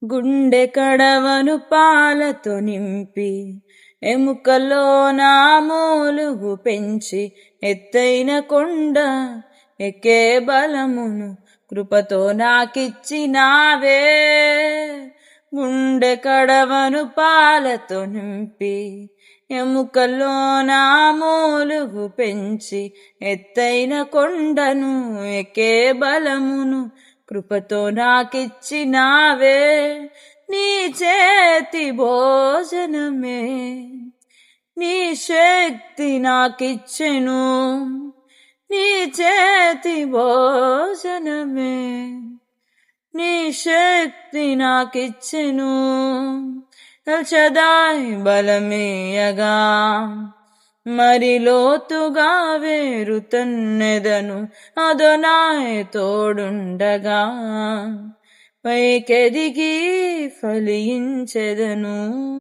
గుండె కడవను పాలతో నింపి ఎముకలో నా మూలుగు పెంచి ఎత్తైన కొండ ఎక్కే బలమును కృపతో నాకిచ్చినావే. గుండె కడవను పాలతో నింపి ఎముకలో నా మూలుగు పెంచి ఎత్తైన కొండను ఎక్కే బలమును కృపతో నాకిచ్చినావే. నీ చేతి భోజనమే నీ శక్తి నాకిచ్చెను. నీ చేతి భోజనమే నీ శక్తి నాకిచ్చెను. ఎల్షదాయి బలమేయగా మరి లోతుగా వేరుతన్నెదను. అదోనాయ్ తోడుండగా పైకెదిగి ఫలించెదను.